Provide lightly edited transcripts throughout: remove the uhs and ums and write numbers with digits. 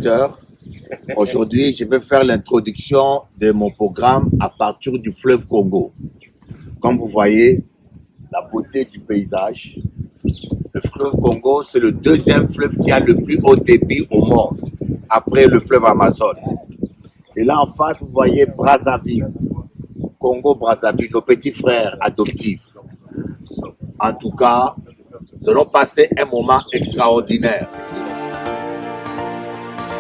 téléspectateurs, aujourd'hui je vais faire l'introduction de mon programme à partir du fleuve Congo. Comme vous voyez, la beauté du paysage. Le fleuve Congo, c'est le deuxième fleuve qui a le plus haut débit au monde, après le fleuve Amazon. Et là en face, vous voyez Brazzaville, Congo-Brazzaville, nos petits frères adoptifs. En tout cas, nous allons passer un moment extraordinaire.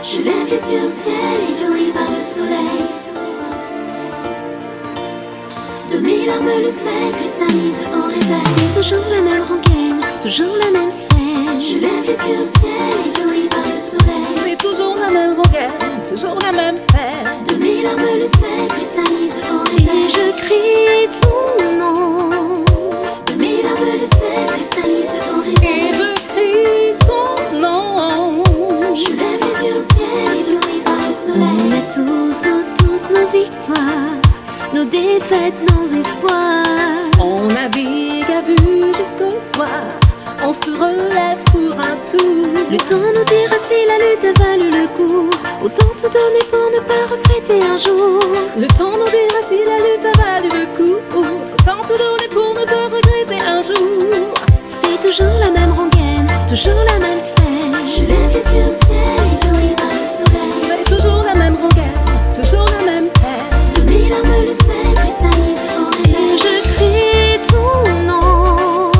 Je lève les yeux au ciel, ébloui par le soleil. De mes larmes le sel cristallise au réveil. C'est toujours la même rengaine, toujours la même scène. Je lève les yeux au ciel, ébloui par le soleil. C'est toujours la même rengaine, toujours la même peine. De mes larmes le sel cristallise au réveil. Et je crie ton nom. De mes larmes le sel cristallise au réveil. Et je crie ton nom. Je lève les yeux au ciel, ébloui par le soleil. On a tous toutes nos victoires, nos défaites, nos espoirs. On navigue à vue jusqu'au soir. On se relève pour un tour. Le temps nous dira si la lutte a valu le coup. Autant tout donner pour ne pas regretter un jour. Le temps nous dira si la lutte a valu le coup. Autant tout donner pour ne pas regretter un jour. C'est toujours la même rengaine, toujours la même scène. Je lève les yeux au ciel, ébloui par le soleil. C'est toujours la même rengaine, toujours la même peine. De mes larmes le sel cristallise au réveil. Et je crie ton nom.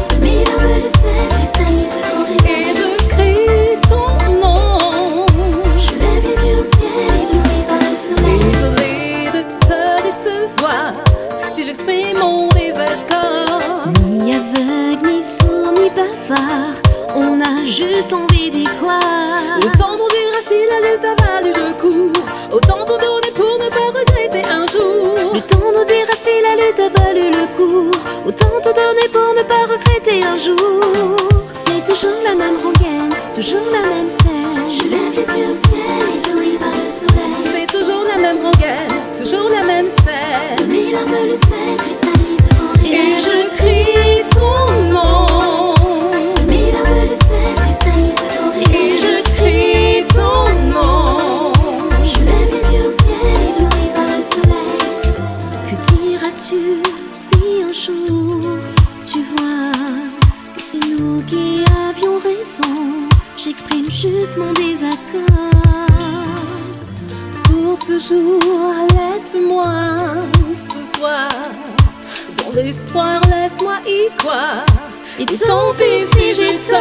De mes larmes le sel cristallise au réveil. Et je crie ton nom. Je lève les yeux au ciel, ébloui par le soleil. Désolée de te décevoir si j'exprime mon désaccord. Ni aveugle, ni sourd, ni bavard, on a juste envie d'y croire. Autant nous dira si la lutte a valu le coup. Autant tout donner pour ne pas regretter un jour. Le temps nous dira si la lutte a valu le coup. Autant tout donner pour ne pas regretter un jour. C'est toujours la même rengaine, toujours la même peine. Je lève les yeux au ciel, ébloui par le soleil. C'est toujours la même rengaine, toujours la même De scène. mes larmes le sel cristallise au réveil. Et je crie ton nom. De mes larmes le sel cristallise au réveil. Et je crie ton nom. Je lève les yeux au ciel, ébloui par le soleil. Que diras-tu si un jour tu vois que c'est nous qui avions raison? J'exprime juste mon désaccord. Pour ce jour, laisse-moi ce soir. Dans l'espoir, laisse-moi y croire. Et tant pis si j'ai tort.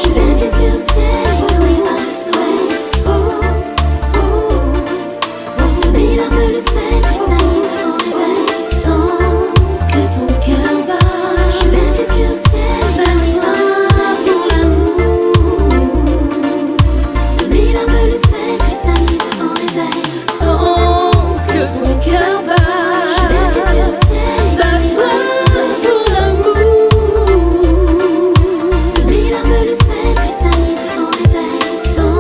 Je lève les yeux au ciel, ébloui par le soleil. De mes larmes le sel cristallise au réveil. Sans que ton cœur bat. Je lève les yeux au ciel, ébloui par le soleil. Pour l'amour. De mes larmes le sel cristallise au réveil. Tant que ton cœur bat. Je lève les yeux au ciel, ébloui par le soleil. Pour l'amour. De mes larmes le sel cristallise au réveil. Tant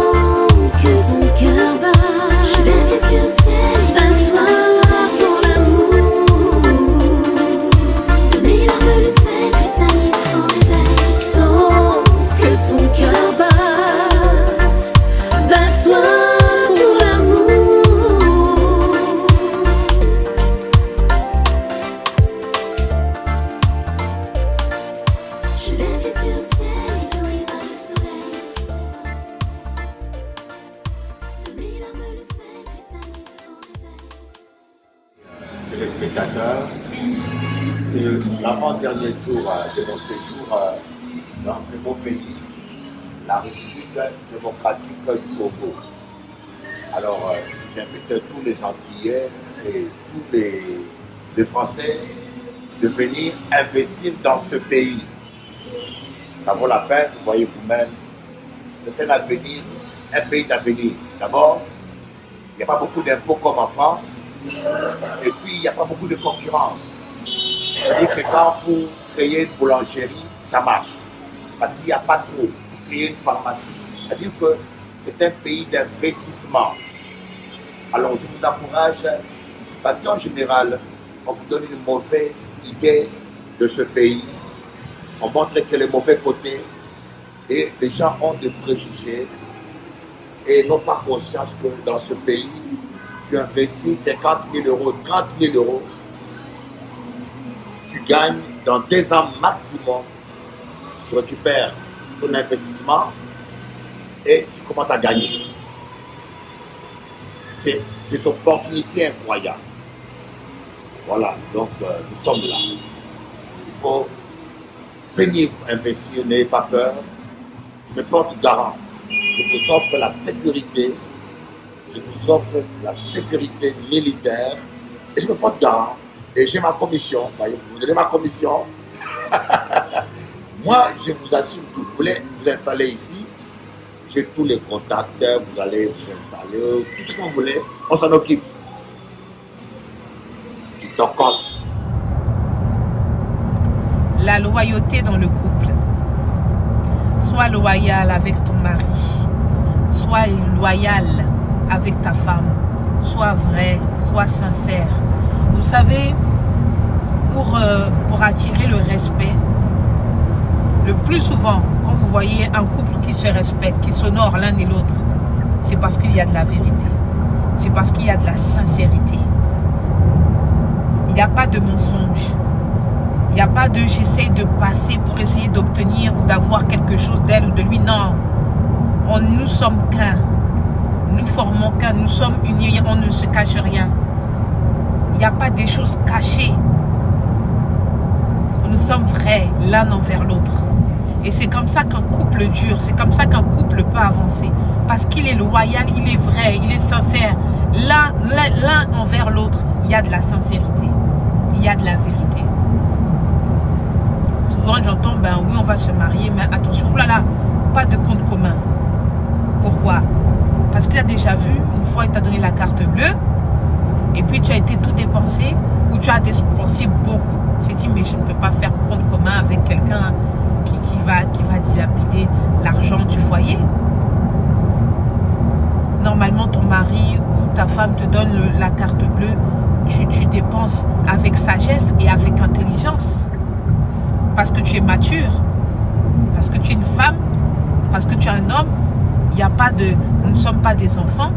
que ton cœur bat. Je lève les yeux au ciel, ébloui par le soleil. Pour l'amour. De mes larmes le sel cristallise au réveil. Tant que ton cœur bat. Bats-toi pour l'amour. Je lève les yeux au ciel, ébloui par le soleil. De mes larmes le sel cristallise au réveil. Téléspectateurs, c'est l'avant-dernier jour de notre séjour dans ce beau pays, la République démocratique du Congo. Alors, j'invite tous les Antillais et tous les Français de venir investir dans ce pays. Ça vaut la peine, vous voyez vous-même, c'est un avenir, un pays d'avenir. D'abord, il n'y a pas beaucoup d'impôts comme en France. Et puis, il n'y a pas beaucoup de concurrence. C'est-à-dire que quand vous créez une boulangerie, ça marche. Parce qu'il n'y a pas trop. Vous créez une pharmacie. C'est-à-dire que c'est un pays d'investissement. Alors, je vous encourage, parce qu'en général, on vous donne une mauvaise idée de ce pays. On montre que les mauvais côtés. Et les gens ont des préjugés et n'ont pas conscience que dans ce pays, tu investis 50 000 euros, 30 000 euros, tu gagnes dans 2 ans maximum, tu récupères ton investissement et tu commences à gagner. C'est des opportunités incroyables. Voilà, donc nous sommes là. Il faut venir investir, n'ayez pas peur. Je me porte garant. Je vous offre la sécurité. Je vous offre la sécurité militaire. Et je me porte garant. Et j'ai ma commission. Vous donnez ma commission. Moi, je vous assure que vous voulez vous installer ici. J'ai tous les contacts. Vous allez vous installer. Tout ce que vous voulez. On s'en occupe. Du tocos. La loyauté dans le couple. Sois loyal avec ton mari. Sois loyal avec ta femme. Sois vrai, sois sincère. Vous savez, pour attirer le respect, le plus souvent, quand vous voyez un couple qui se respecte, qui s'honore l'un et l'autre, c'est parce qu'il y a de la vérité. C'est parce qu'il y a de la sincérité. Il n'y a pas de mensonge. Il n'y a pas de j'essaie de passer pour essayer d'obtenir ou d'avoir quelque chose d'elle ou de lui. Non. Nous sommes qu'un. Nous formons qu'un. Nous sommes unis. On ne se cache rien. Il n'y a pas des choses cachées. Nous sommes vrais l'un envers l'autre. Et c'est comme ça qu'un couple dure. C'est comme ça qu'un couple peut avancer. Parce qu'il est loyal, il est vrai, il est sincère. L'un envers l'autre, il y a de la sincérité. Il y a de la vérité. Souvent j'entends, ben oui, on va se marier, mais attention, oulala, pas de compte commun. Pourquoi? Parce qu'il a déjà vu, une fois il t'a donné la carte bleue, et puis tu as été tout dépensé, ou tu as dépensé beaucoup. Tu t'es dit, mais je ne peux pas faire compte commun avec quelqu'un qui va dilapider l'argent du foyer. Normalement, ton mari ou ta femme te donne la carte bleue, tu dépenses avec sagesse et avec intelligence. Parce que tu es mature, parce que tu es une femme, parce que tu es un homme. Il n'y a pas de... Nous ne sommes pas des enfants.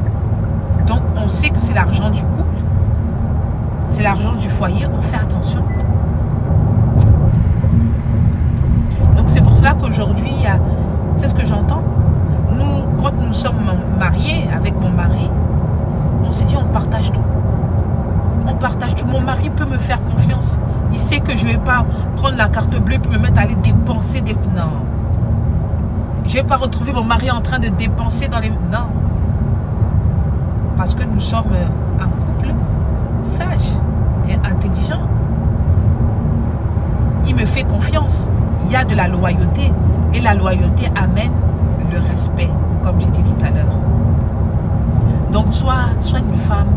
Donc, on sait que c'est l'argent du couple. C'est l'argent du foyer. On fait attention. Donc, c'est pour cela qu'aujourd'hui, c'est ce que j'entends. Nous, quand nous sommes mariés avec mon mari, on s'est dit, on partage tout. On partage tout. Mon mari peut me faire confiance. Il sait que je ne vais pas prendre la carte bleue et me mettre à aller dépenser des... Non. Je ne vais pas retrouver mon mari en train de dépenser dans les... Non. Parce que nous sommes un couple sage et intelligent. Il me fait confiance. Il y a de la loyauté. Et la loyauté amène le respect, comme j'ai dit tout à l'heure. Donc, soit une femme,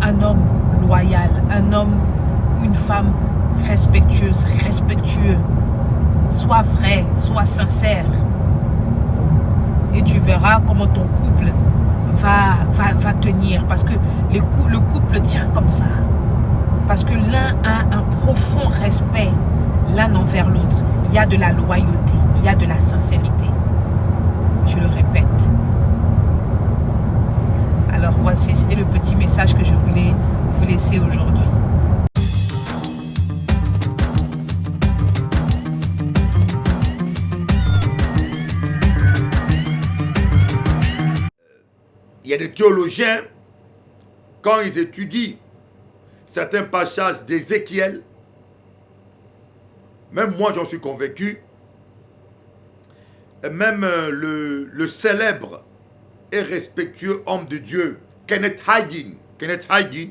un homme loyal, un homme ou une femme respectueuse, respectueux. Sois vrai, sois sincère. Et tu verras comment ton couple va tenir. Parce que le couple tient comme ça. Parce que l'un a un profond respect l'un envers l'autre. Il y a de la loyauté, il y a de la sincérité. Je le répète. Alors voici, c'était le petit message que je voulais vous laisser aujourd'hui. Il y a des théologiens, quand ils étudient certains passages d'Ézéchiel, même moi j'en suis convaincu, et même le célèbre et respectueux homme de Dieu, Kenneth Hagin,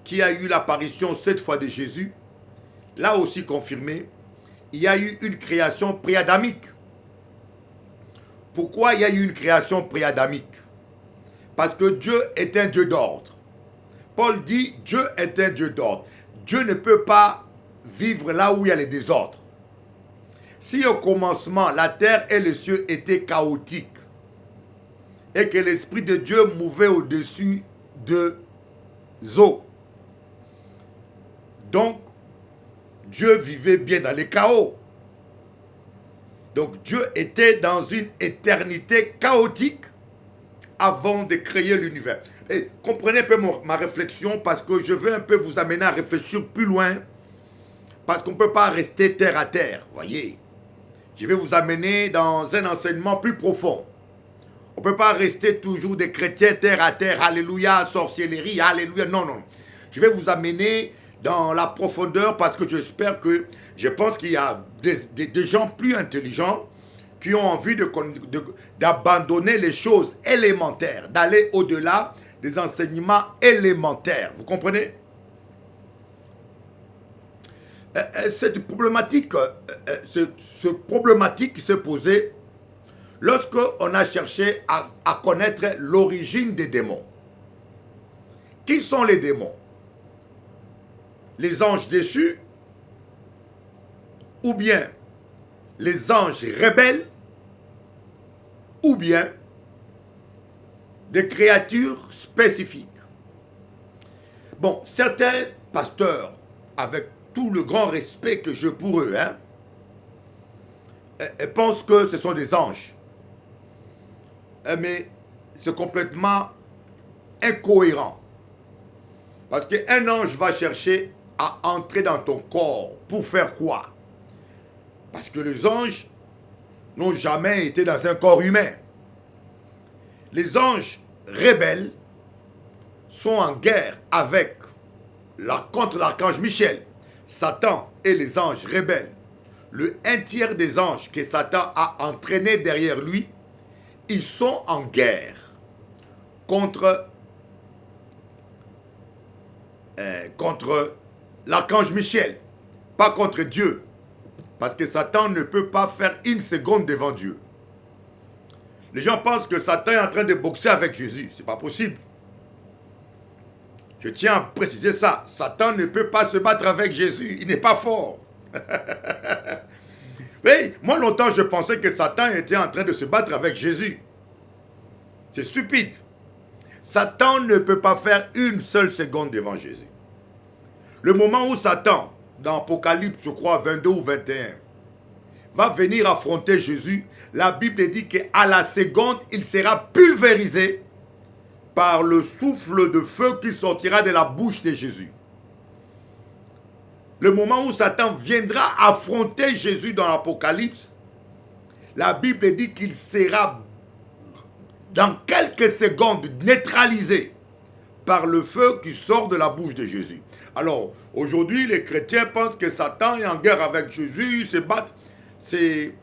qui a eu l'apparition 7 fois de Jésus, l'a aussi confirmé, il y a eu une création pré-adamique. Pourquoi il y a eu une création pré-adamique? Parce que Dieu est un Dieu d'ordre. Paul dit, Dieu est un Dieu d'ordre. Dieu ne peut pas vivre là où il y a les désordres. Si au commencement, la terre et les cieux étaient chaotiques, et que l'Esprit de Dieu mouvait au-dessus de eaux, donc Dieu vivait bien dans les chaos. Donc Dieu était dans une éternité chaotique avant de créer l'univers. Et comprenez un peu ma réflexion parce que je veux un peu vous amener à réfléchir plus loin parce qu'on ne peut pas rester terre à terre, voyez. Je vais vous amener dans un enseignement plus profond. On ne peut pas rester toujours des chrétiens terre à terre, alléluia, sorcellerie, alléluia, non, non. Je vais vous amener dans la profondeur parce que j'espère que, je pense qu'il y a des gens plus intelligents qui ont envie d'abandonner les choses élémentaires, d'aller au-delà des enseignements élémentaires. Vous comprenez? Cette problématique, ce problématique qui s'est posée lorsqu'on a cherché à connaître l'origine des démons. Qui sont les démons? Les anges déçus ou bien les anges rebelles ou bien des créatures spécifiques. Bon, certains pasteurs, avec tout le grand respect que j'ai pour eux, pensent que ce sont des anges. Mais c'est complètement incohérent. Parce qu'un ange va chercher à entrer dans ton corps. Pour faire quoi? Parce que les anges n'ont jamais été dans un corps humain. Les anges rebelles sont en guerre contre l'archange Michel, Satan et les anges rebelles. Le 1/3 des anges que Satan a entraînés derrière lui, ils sont en guerre contre l'archange Michel, pas contre Dieu. Parce que Satan ne peut pas faire une seconde devant Dieu. Les gens pensent que Satan est en train de boxer avec Jésus. Ce n'est pas possible. Je tiens à préciser ça. Satan ne peut pas se battre avec Jésus. Il n'est pas fort. Oui, moi longtemps je pensais que Satan était en train de se battre avec Jésus. C'est stupide. Satan ne peut pas faire une seule seconde devant Jésus. Le moment où Satan, dans Apocalypse, je crois 22 ou 21, va venir affronter Jésus, la Bible dit qu'à la seconde, il sera pulvérisé par le souffle de feu qui sortira de la bouche de Jésus. Le moment où Satan viendra affronter Jésus dans l'Apocalypse, la Bible dit qu'il sera dans quelques secondes neutralisé par le feu qui sort de la bouche de Jésus. Alors, aujourd'hui, les chrétiens pensent que Satan est en guerre avec Jésus, ils se battent. C'est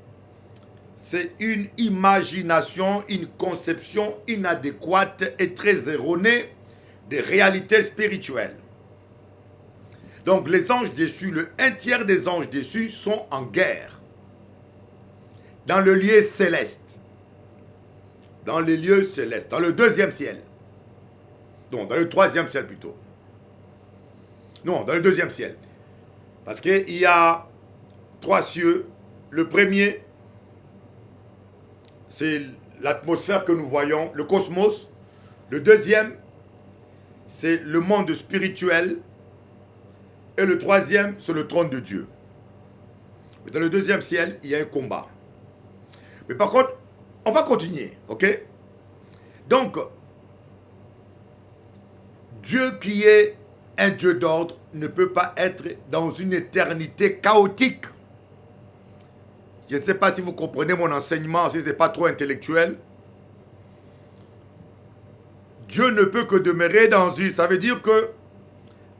une imagination, une conception inadéquate et très erronée des réalités spirituelles. Donc, les anges déçus, le 1/3 des anges déçus sont en guerre dans le lieu céleste. Dans les lieux célestes, dans le 2e ciel. Non, dans le 3e ciel plutôt. Non, dans le 2e ciel. Parce qu'il y a 3 cieux. Le premier, c'est l'atmosphère que nous voyons, le cosmos. Le 2e, c'est le monde spirituel. Et le 3e, c'est le trône de Dieu. Mais dans le 2e ciel, il y a un combat. Mais par contre, on va continuer, ok? Donc, Dieu qui est un Dieu d'ordre ne peut pas être dans une éternité chaotique. Je ne sais pas si vous comprenez mon enseignement, si ce n'est pas trop intellectuel. Dieu ne peut que demeurer dans une... Ça veut dire que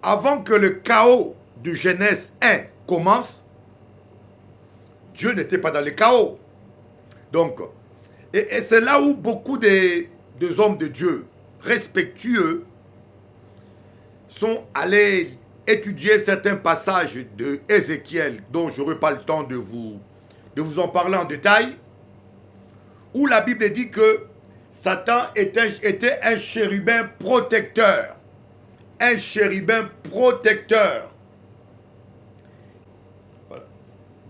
avant que le chaos de Genèse 1 commence, Dieu n'était pas dans le chaos. Donc, et c'est là où beaucoup des hommes de Dieu respectueux sont allés étudier certains passages de Ézéchiel, dont je n'aurai pas le temps de vous en parler en détail, où la Bible dit que Satan était un chérubin protecteur. Un chérubin protecteur. Voilà.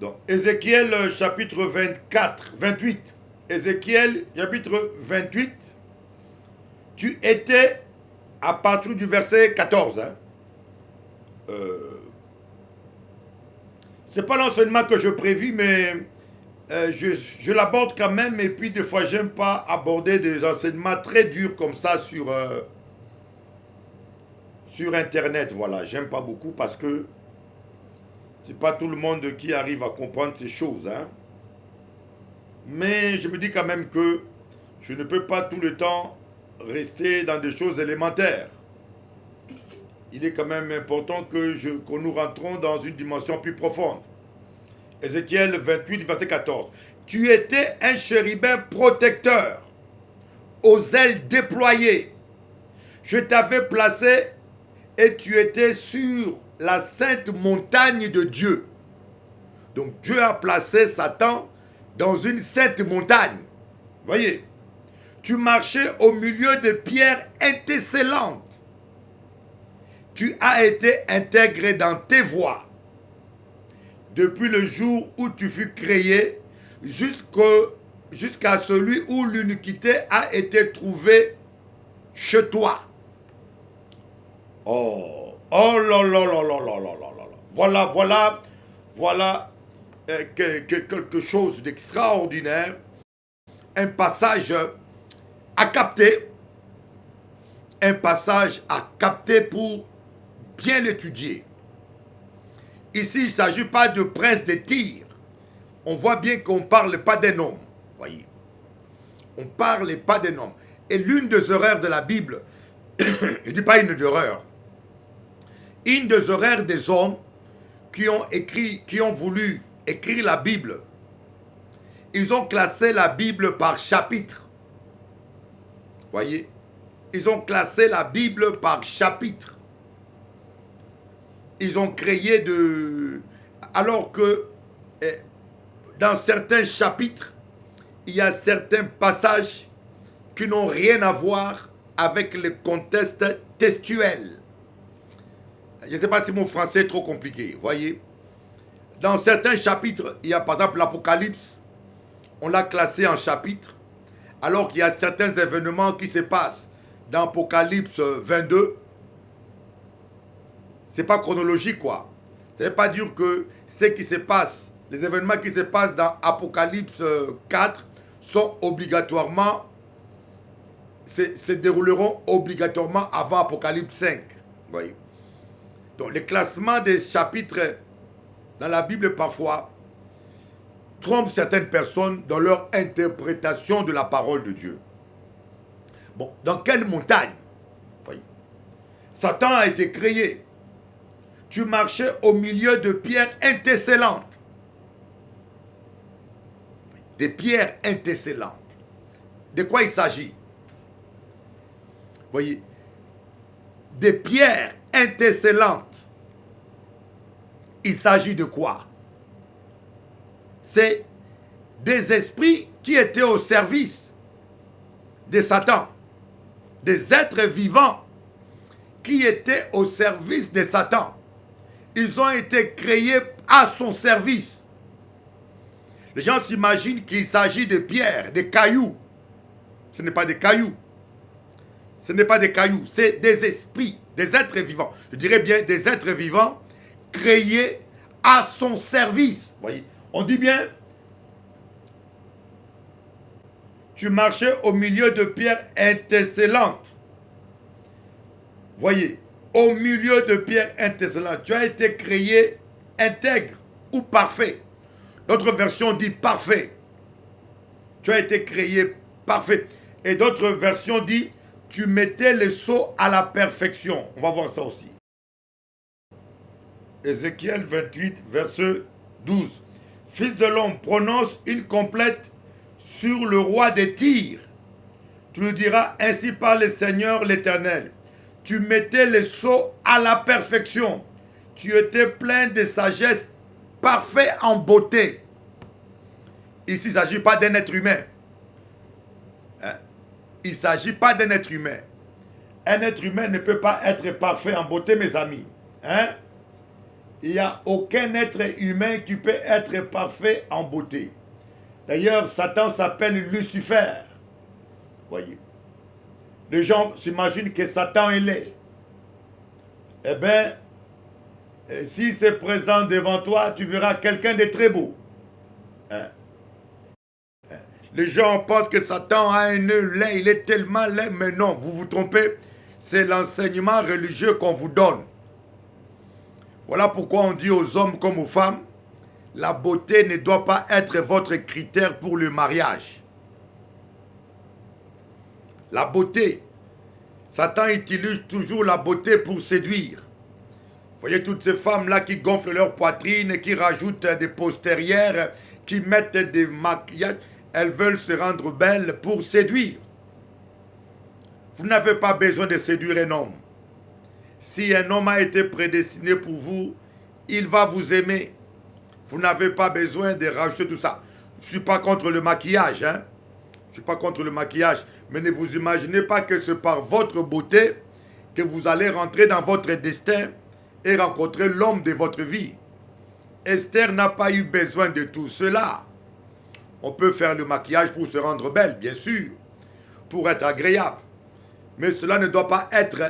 Donc, Ézéchiel chapitre 28. Ézéchiel chapitre 28. Tu étais à partir du verset 14. C'est pas l'enseignement que je prévis, mais je l'aborde quand même, et puis des fois, j'aime pas aborder des enseignements très durs comme ça sur Internet. Voilà, j'aime pas beaucoup parce que c'est pas tout le monde qui arrive à comprendre ces choses. Hein. Mais je me dis quand même que je ne peux pas tout le temps rester dans des choses élémentaires. Il est quand même important que nous rentrons dans une dimension plus profonde. Ézéchiel 28, verset 14. Tu étais un chérubin protecteur, aux ailes déployées. Je t'avais placé et tu étais sur la sainte montagne de Dieu. Donc Dieu a placé Satan dans une sainte montagne. Voyez, tu marchais au milieu de pierres étincelantes. Tu as été intégré dans tes voies. Depuis le jour où tu fus créé, jusqu'à celui où l'iniquité a été trouvée chez toi. Oh là là là là là là là là. Voilà quelque chose d'extraordinaire. Un passage à capter. Un passage à capter pour bien l'étudier. Ici, il ne s'agit pas de prince de Tyr. On voit bien qu'on ne parle pas d'un homme. Voyez. On ne parle pas d'un homme. Et l'une des erreurs de la Bible, je ne dis pas une erreur, une des erreurs des hommes qui ont voulu écrire la Bible, ils ont classé la Bible par chapitre. Voyez. Ils ont classé la Bible par chapitre. Ils ont créé alors que dans certains chapitres, il y a certains passages qui n'ont rien à voir avec le contexte textuel. Je ne sais pas si mon français est trop compliqué, voyez. Dans certains chapitres, il y a par exemple l'Apocalypse, on l'a classé en chapitre, alors qu'il y a certains événements qui se passent dans Apocalypse 22. C'est pas chronologique, quoi. Ça ne veut pas dire que ce qui se passe, les événements qui se passent dans Apocalypse 4 sont obligatoirement, se dérouleront obligatoirement avant Apocalypse 5. Vous voyez. Donc, le classement des chapitres dans la Bible, parfois, trompe certaines personnes dans leur interprétation de la parole de Dieu. Bon, dans quelle montagne? Voyez. Satan a été créé. Tu marchais au milieu de pierres étincelantes. Des pierres étincelantes. De quoi il s'agit? Voyez, des pierres étincelantes. Il s'agit de quoi? C'est des esprits qui étaient au service de Satan. Des êtres vivants qui étaient au service de Satan. Ils ont été créés à son service. Les gens s'imaginent qu'il s'agit de pierres, de cailloux. Ce n'est pas des cailloux. Ce n'est pas des cailloux, c'est des esprits, des êtres vivants. Je dirais bien des êtres vivants créés à son service. Voyez, on dit bien, tu marchais au milieu de pierres étincelantes. Voyez, au milieu de pierres étincelantes, tu as été créé intègre ou parfait. D'autres versions disent parfait. Tu as été créé parfait. Et d'autres versions disent tu mettais le sceau à la perfection. On va voir ça aussi. Ézéchiel 28, verset 12. Fils de l'homme, prononce une complète sur le roi des Tyr. Tu lui diras, ainsi parle le Seigneur l'Éternel. Tu mettais le sceau à la perfection. Tu étais plein de sagesse, parfait en beauté. Ici, il ne s'agit pas d'un être humain. Il ne s'agit pas d'un être humain. Un être humain ne peut pas être parfait en beauté, mes amis. Il n'y a aucun être humain qui peut être parfait en beauté. D'ailleurs, Satan s'appelle Lucifer. Voyez. Les gens s'imaginent que Satan est laid. Eh bien, s'il se présente devant toi, tu verras quelqu'un de très beau. Les gens pensent que Satan a un nœud laid, il est tellement laid, mais non, vous vous trompez. C'est l'enseignement religieux qu'on vous donne. Voilà pourquoi on dit aux hommes comme aux femmes, la beauté ne doit pas être votre critère pour le mariage. La beauté. Satan utilise toujours la beauté pour séduire. Vous voyez toutes ces femmes-là qui gonflent leur poitrine, qui rajoutent des postérieurs, qui mettent des maquillages. Elles veulent se rendre belles pour séduire. Vous n'avez pas besoin de séduire un homme. Si un homme a été prédestiné pour vous, il va vous aimer. Vous n'avez pas besoin de rajouter tout ça. Je ne suis pas contre le maquillage, hein. Je ne suis pas contre le maquillage. Mais ne vous imaginez pas que c'est par votre beauté que vous allez rentrer dans votre destin et rencontrer l'homme de votre vie. Esther n'a pas eu besoin de tout cela. On peut faire le maquillage pour se rendre belle, bien sûr, pour être agréable. Mais cela ne doit pas être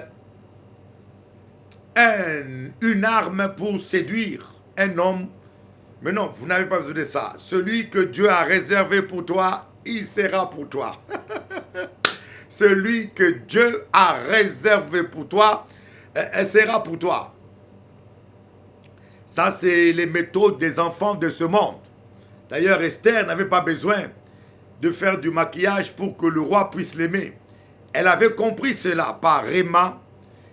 une arme pour séduire un homme. Mais non, vous n'avez pas besoin de ça. Celui que Dieu a réservé pour toi, il sera pour toi. Celui que Dieu a réservé pour toi, elle sera pour toi. Ça, c'est les méthodes des enfants de ce monde. D'ailleurs, Esther n'avait pas besoin de faire du maquillage pour que le roi puisse l'aimer. Elle avait compris cela par Réma,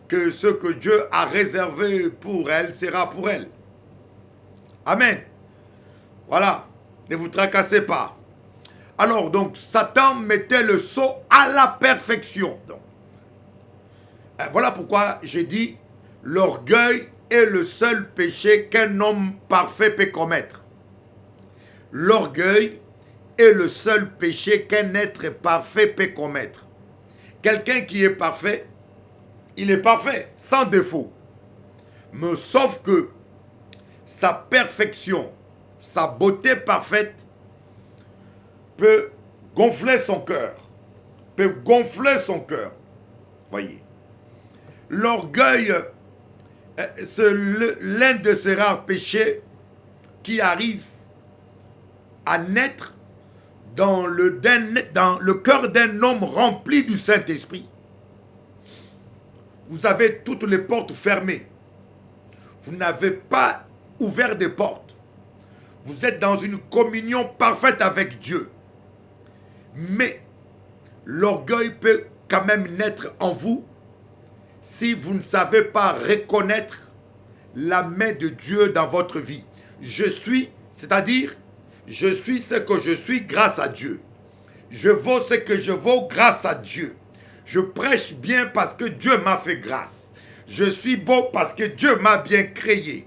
que ce que Dieu a réservé pour elle sera pour elle. Amen. Voilà, ne vous tracassez pas. Alors, donc, Satan mettait le sceau à la perfection. Donc, voilà pourquoi j'ai dit, l'orgueil est le seul péché qu'un homme parfait peut commettre. L'orgueil est le seul péché qu'un être parfait peut commettre. Quelqu'un qui est parfait, il est parfait, sans défaut. Mais sauf que sa perfection, sa beauté parfaite peut gonfler son cœur. Peut gonfler son cœur. Voyez. L'orgueil, c'est l'un de ces rares péchés qui arrive à naître dans le cœur d'un homme rempli du Saint-Esprit. Vous avez toutes les portes fermées. Vous n'avez pas ouvert des portes. Vous êtes dans une communion parfaite avec Dieu. Mais l'orgueil peut quand même naître en vous si vous ne savez pas reconnaître la main de Dieu dans votre vie. Je suis, c'est-à-dire, je suis ce que je suis grâce à Dieu. Je vaux ce que je vaux grâce à Dieu. Je prêche bien parce que Dieu m'a fait grâce. Je suis beau parce que Dieu m'a bien créé.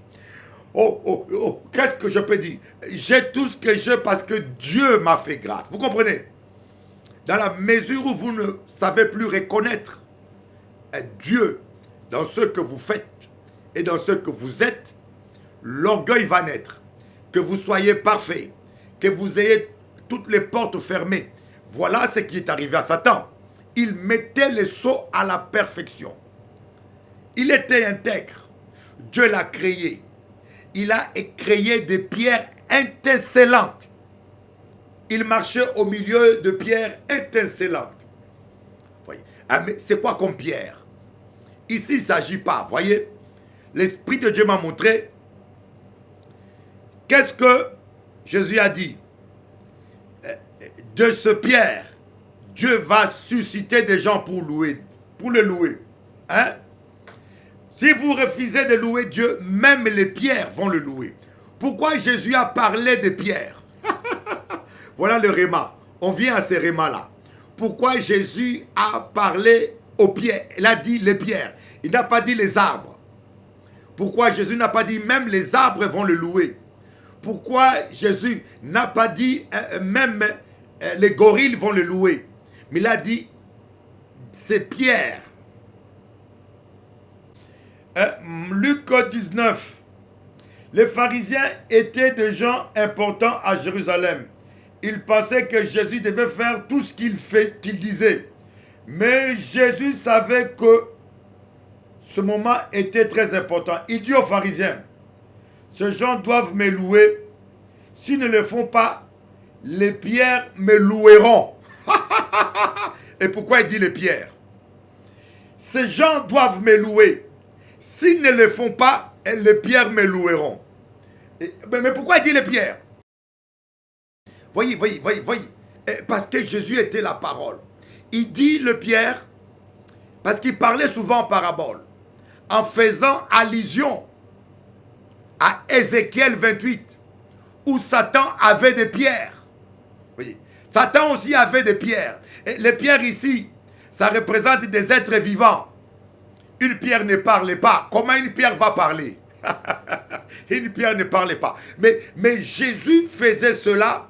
Qu'est-ce que je peux dire? J'ai tout ce que j'ai parce que Dieu m'a fait grâce. Vous comprenez? Dans la mesure où vous ne savez plus reconnaître Dieu dans ce que vous faites et dans ce que vous êtes, l'orgueil va naître. Que vous soyez parfait, que vous ayez toutes les portes fermées. Voilà ce qui est arrivé à Satan. Il mettait les sceaux à la perfection. Il était intègre. Dieu l'a créé. Il a créé des pierres étincelantes. Il marchait au milieu de pierres étincelantes. Voyez. Ah, mais c'est quoi comme pierre? Ici, il ne s'agit pas, voyez. L'Esprit de Dieu m'a montré. Qu'est-ce que Jésus a dit? De ce pierre, Dieu va susciter des gens pour le louer. Hein? Si vous refusez de louer Dieu, même les pierres vont le louer. Pourquoi Jésus a parlé des pierres? Voilà le réma. On vient à ces rémas-là. Pourquoi Jésus a parlé aux pierres? Il a dit les pierres. Il n'a pas dit les arbres. Pourquoi Jésus n'a pas dit même les arbres vont le louer? Pourquoi Jésus n'a pas dit même les gorilles vont le louer? Mais il a dit ces pierres. Luc 19. Les pharisiens étaient des gens importants à Jérusalem. Ils pensaient que Jésus devait faire tout ce qu'il disait. Mais Jésus savait que ce moment était très important. Il dit aux pharisiens, ces gens doivent me louer. S'ils ne le font pas, les pierres me loueront. Et pourquoi il dit les pierres? Ces gens doivent me louer. S'ils ne le font pas, les pierres me loueront. Mais pourquoi il dit les pierres? Voyez. Parce que Jésus était la parole. Il dit le pierre parce qu'il parlait souvent en parabole, en faisant allusion à Ézéchiel 28, où Satan avait des pierres. Voyez, Satan aussi avait des pierres. Et les pierres ici, ça représente des êtres vivants. Une pierre ne parle pas. Comment une pierre va parler? Une pierre ne parle pas. Mais Jésus faisait cela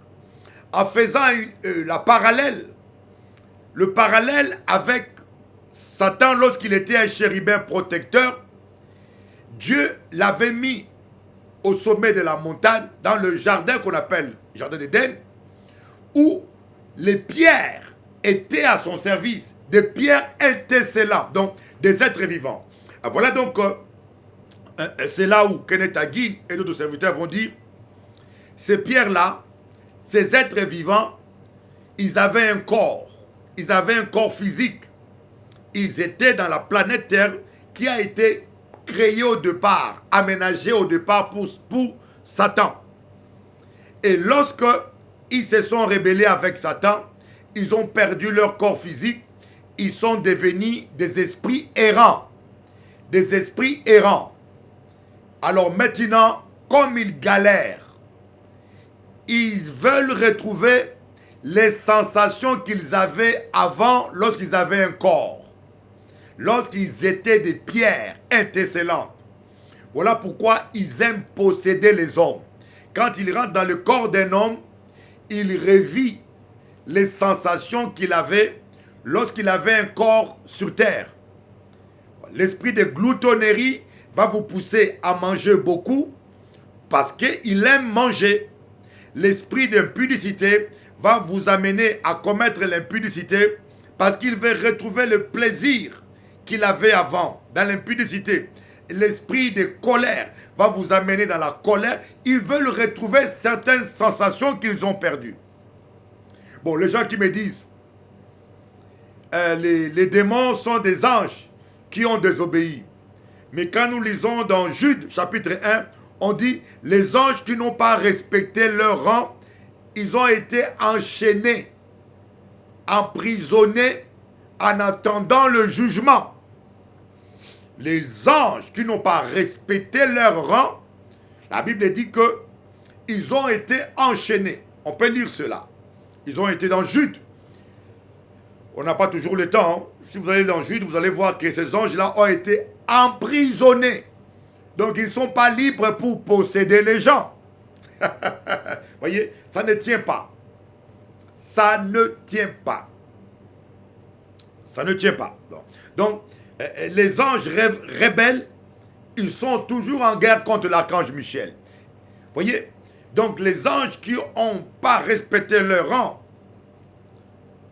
en faisant le parallèle avec Satan lorsqu'il était un chérubin protecteur. Dieu l'avait mis au sommet de la montagne, dans le jardin qu'on appelle jardin d'Éden, où les pierres étaient à son service, des pierres étincelantes, donc des êtres vivants. Voilà donc, c'est là où Kenneth Hagin et d'autres serviteurs vont dire, ces pierres-là, ces êtres vivants, ils avaient un corps physique. Ils étaient dans la planète Terre qui a été créée au départ, aménagée au départ pour Satan. Et lorsque ils se sont rebellés avec Satan, ils ont perdu leur corps physique, ils sont devenus des esprits errants. Des esprits errants. Alors maintenant, comme ils galèrent, ils veulent retrouver les sensations qu'ils avaient avant lorsqu'ils avaient un corps. Lorsqu'ils étaient des pierres étincelantes. Voilà pourquoi ils aiment posséder les hommes. Quand ils rentrent dans le corps d'un homme, ils revivent les sensations qu'il avait lorsqu'il avait un corps sur terre. L'esprit de gloutonnerie va vous pousser à manger beaucoup parce qu'il aime manger. L'esprit d'impudicité va vous amener à commettre l'impudicité parce qu'il veut retrouver le plaisir qu'il avait avant dans l'impudicité. L'esprit de colère va vous amener dans la colère. Ils veulent retrouver certaines sensations qu'ils ont perdues. Bon, les gens qui me disent les démons sont des anges qui ont désobéi. Mais quand nous lisons dans Jude chapitre 1, on dit les anges qui n'ont pas respecté leur rang, ils ont été enchaînés, emprisonnés en attendant le jugement. Les anges qui n'ont pas respecté leur rang, la Bible dit que ils ont été enchaînés. On peut lire cela. Ils ont été dans Jude. On n'a pas toujours le temps. Hein. Si vous allez dans Jude, vous allez voir que ces anges-là ont été emprisonnés. Donc ils ne sont pas libres pour posséder les gens. Voyez, ça ne tient pas. Ça ne tient pas. Ça ne tient pas. Donc les anges rebelles, ils sont toujours en guerre contre l'archange Michel. Voyez, donc les anges qui n'ont pas respecté leur rang,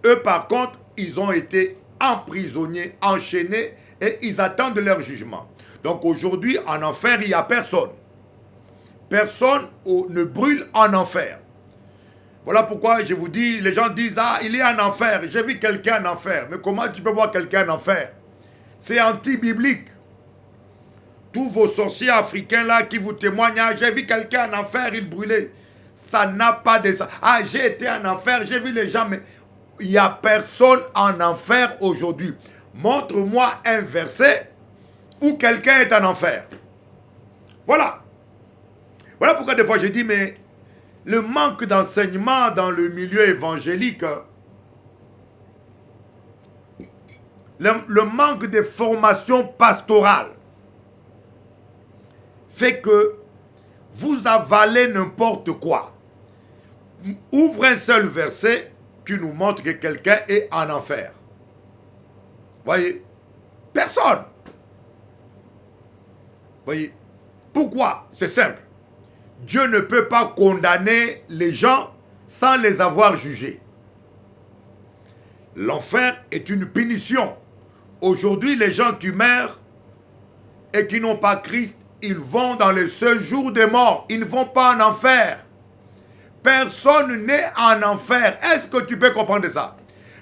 eux par contre, ils ont été emprisonnés, enchaînés et ils attendent leur jugement. Donc aujourd'hui, en enfer, il n'y a personne. Personne ne brûle en enfer. Voilà pourquoi je vous dis, les gens disent, ah, il est en enfer, j'ai vu quelqu'un en enfer. Mais comment tu peux voir quelqu'un en enfer? C'est anti-biblique. Tous vos sorciers africains là qui vous témoignent, ah, j'ai vu quelqu'un en enfer, il brûlait. Ça n'a pas de ça. Ah, j'ai été en enfer, j'ai vu les gens, mais il n'y a personne en enfer aujourd'hui. Montre-moi un verset où quelqu'un est en enfer. Voilà. Voilà pourquoi des fois je dis, mais le manque d'enseignement dans le milieu évangélique, le manque de formation pastorale fait que vous avalez n'importe quoi. Ouvre un seul verset qui nous montre que quelqu'un est en enfer. Voyez? Personne. Voyez? Pourquoi? C'est simple. Dieu ne peut pas condamner les gens sans les avoir jugés. L'enfer est une punition. Aujourd'hui, les gens qui meurent et qui n'ont pas Christ, ils vont dans le séjour des morts. Ils ne vont pas en enfer. Personne n'est en enfer. Est-ce que tu peux comprendre ça?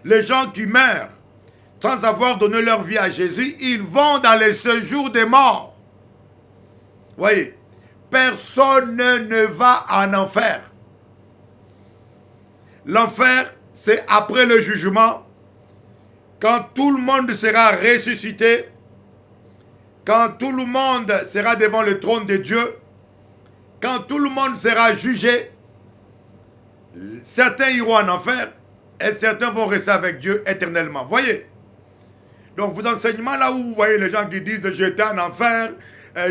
Les gens qui meurent sans avoir donné leur vie à Jésus, ils vont dans les séjours des morts. Voyez, personne ne va en enfer. L'enfer, c'est après le jugement, quand tout le monde sera ressuscité, quand tout le monde sera devant le trône de Dieu, quand tout le monde sera jugé. Certains iront en enfer et certains vont rester avec Dieu éternellement. Voyez? Donc, vos enseignements là où vous voyez les gens qui disent j'étais en enfer,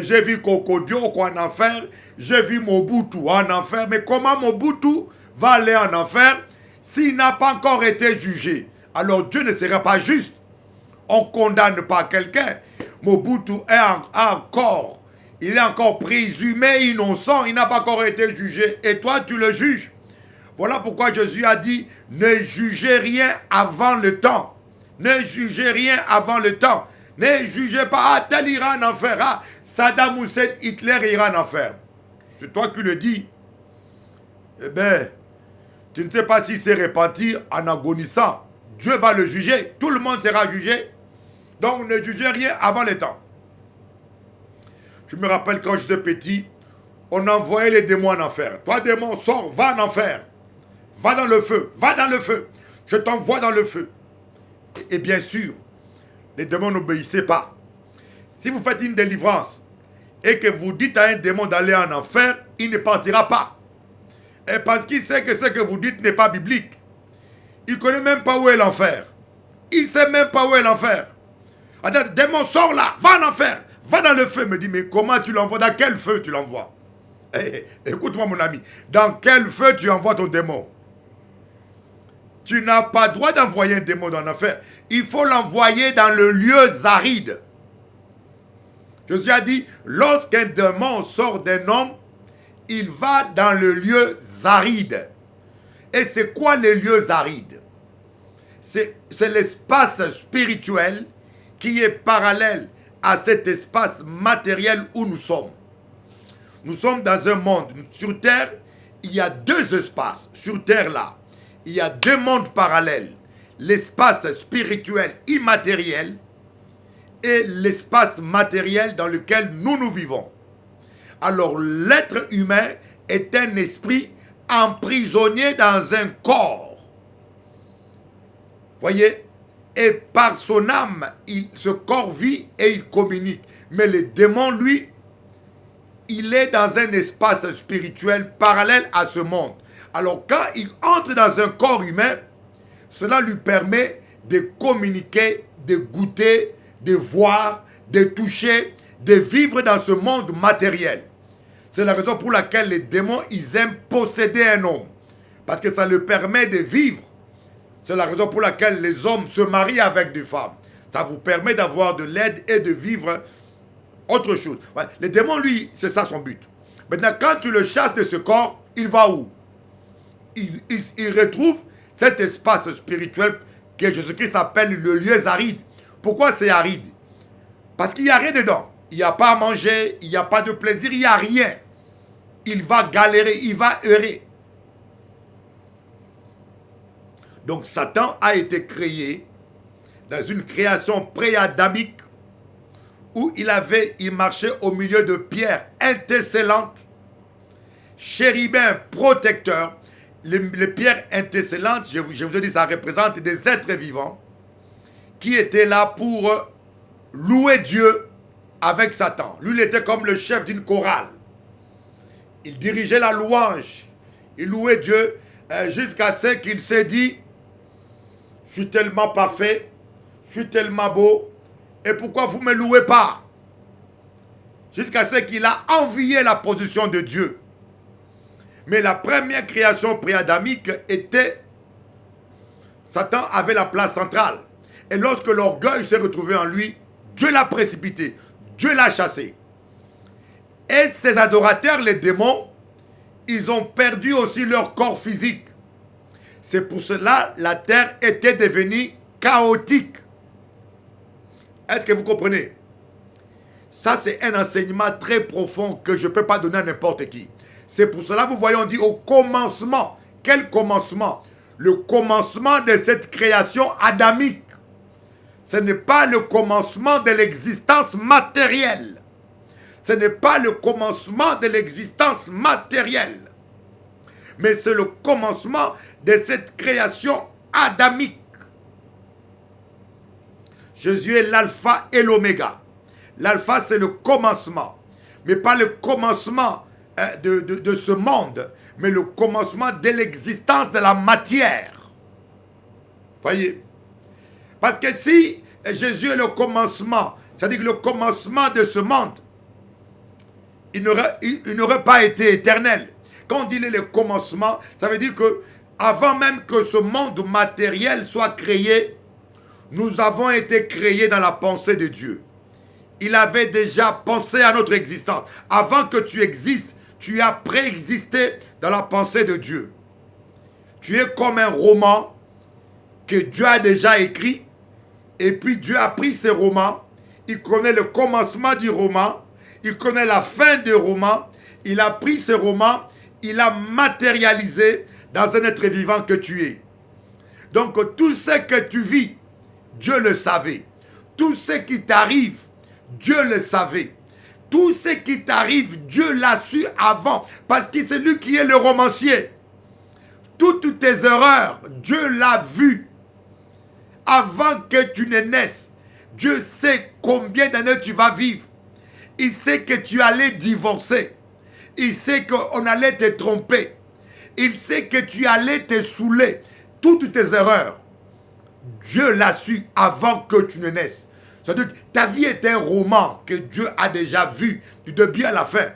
j'ai vu Kokodio en enfer, j'ai vu Mobutu en enfer. Mais comment Mobutu va aller en enfer s'il n'a pas encore été jugé? Alors Dieu ne sera pas juste. On ne condamne pas quelqu'un. Mobutu il est encore présumé innocent, il n'a pas encore été jugé. Et toi, tu le juges. Voilà pourquoi Jésus a dit, ne jugez rien avant le temps. Ne jugez rien avant le temps. Ne jugez pas, ah, tel ira en enfer, ah, Saddam Hussein, Hitler ira en enfer. C'est toi qui le dis. Eh bien, tu ne sais pas s'il s'est repenti en agonissant. Dieu va le juger. Tout le monde sera jugé. Donc, ne jugez rien avant le temps. Je me rappelle quand j'étais petit, on envoyait les démons en enfer. Toi, démon, sors, va en enfer. Va dans le feu, va dans le feu. Je t'envoie dans le feu. Et bien sûr, les démons n'obéissaient pas. Si vous faites une délivrance et que vous dites à un démon d'aller en enfer, il ne partira pas. Et parce qu'il sait que ce que vous dites n'est pas biblique. Il ne connaît même pas où est l'enfer. Il ne sait même pas où est l'enfer. Attends, démon, sors là, va en enfer. Va dans le feu. Me dit, mais comment tu l'envoies? Dans quel feu tu l'envoies? Écoute-moi mon ami. Dans quel feu tu envoies ton démon? Tu n'as pas le droit d'envoyer un démon dans l'enfer. Il faut l'envoyer dans le lieu aride. Jésus a dit, lorsqu'un démon sort d'un homme, il va dans le lieu aride. Et c'est quoi les lieux arides? C'est l'espace spirituel qui est parallèle à cet espace matériel où nous sommes. Nous sommes dans un monde. Sur Terre, il y a deux espaces. Sur Terre, là, il y a deux mondes parallèles. L'espace spirituel immatériel et l'espace matériel dans lequel nous vivons. Alors, l'être humain est un esprit emprisonné dans un corps. Voyez? Et par son âme, ce corps vit et il communique. Mais le démon, lui, il est dans un espace spirituel parallèle à ce monde. Alors quand il entre dans un corps humain, cela lui permet de communiquer, de goûter, de voir, de toucher, de vivre dans ce monde matériel. C'est la raison pour laquelle les démons, ils aiment posséder un homme. Parce que ça leur permet de vivre. C'est la raison pour laquelle les hommes se marient avec des femmes. Ça vous permet d'avoir de l'aide et de vivre autre chose. Ouais. Le démon, lui, c'est ça son but. Maintenant, quand tu le chasses de ce corps, il va où? Il retrouve cet espace spirituel que Jésus-Christ appelle le lieu aride. Pourquoi c'est aride? Parce qu'il n'y a rien dedans. Il n'y a pas à manger, il n'y a pas de plaisir, il n'y a rien. Il va galérer, il va errer. Donc Satan a été créé dans une création pré-adamique où il marchait au milieu de pierres intercellantes, chérubins protecteurs. Les pierres intercellantes, je vous ai dit, ça représente des êtres vivants qui étaient là pour louer Dieu avec Satan. Lui, il était comme le chef d'une chorale. Il dirigeait la louange. Il louait Dieu jusqu'à ce qu'il s'est dit, je suis tellement parfait, je suis tellement beau, et pourquoi vous ne me louez pas? Jusqu'à ce qu'il a envié la position de Dieu. Mais la première création pré-adamique était, Satan avait la place centrale. Et lorsque l'orgueil s'est retrouvé en lui, Dieu l'a précipité, Dieu l'a chassé. Et ces adorateurs, les démons, ils ont perdu aussi leur corps physique. C'est pour cela que la terre était devenue chaotique. Est-ce que vous comprenez? Ça, c'est un enseignement très profond que je ne peux pas donner à n'importe qui. C'est pour cela, vous voyez, on dit au commencement. Quel commencement? Le commencement de cette création adamique. Ce n'est pas le commencement de l'existence matérielle. Ce n'est pas le commencement de l'existence matérielle. Mais c'est le commencement de cette création adamique. Jésus est l'alpha et l'oméga. L'alpha, c'est le commencement. Mais pas le commencement de ce monde, mais le commencement de l'existence de la matière. Voyez? Parce que si Jésus est le commencement, c'est-à-dire que le commencement de ce monde, il n'aurait pas été éternel. Quand on dit le commencement, ça veut dire que avant même que ce monde matériel soit créé, nous avons été créés dans la pensée de Dieu. Il avait déjà pensé à notre existence. Avant que tu existes, tu as préexisté dans la pensée de Dieu. Tu es comme un roman que Dieu a déjà écrit. Et puis Dieu a pris ce roman. Il connaît le commencement du roman. Il connaît la fin du roman. Il a pris ce roman. Il a matérialisé dans un être vivant que tu es. Donc tout ce que tu vis, Dieu le savait. Tout ce qui t'arrive, Dieu le savait. Tout ce qui t'arrive, Dieu l'a su avant. Parce que c'est lui qui est le romancier. Toutes tes erreurs, Dieu l'a vu. Avant que tu ne naisses, Dieu sait combien d'années tu vas vivre. Il sait que tu allais divorcer. Il sait qu'on allait te tromper. Il sait que tu allais te saouler. Toutes tes erreurs, Dieu l'a su avant que tu ne naisses. C'est-à-dire que ta vie est un roman que Dieu a déjà vu du début à la fin.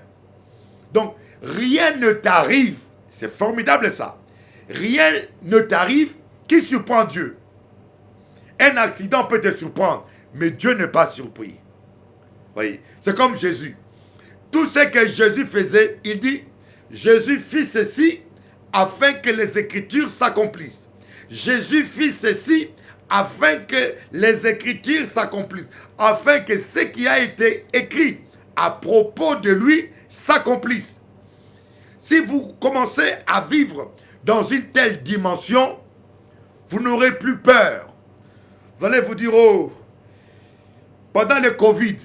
Donc, rien ne t'arrive. C'est formidable ça. Rien ne t'arrive qui surprend Dieu. Un accident peut te surprendre, mais Dieu n'est pas surpris. Voyez, c'est comme Jésus. Tout ce que Jésus faisait, il dit, Jésus fit ceci afin que les Écritures s'accomplissent. Jésus fit ceci afin que les Écritures s'accomplissent, afin que ce qui a été écrit à propos de lui s'accomplisse. Si vous commencez à vivre dans une telle dimension, vous n'aurez plus peur. Vous allez vous dire, oh, pendant le Covid,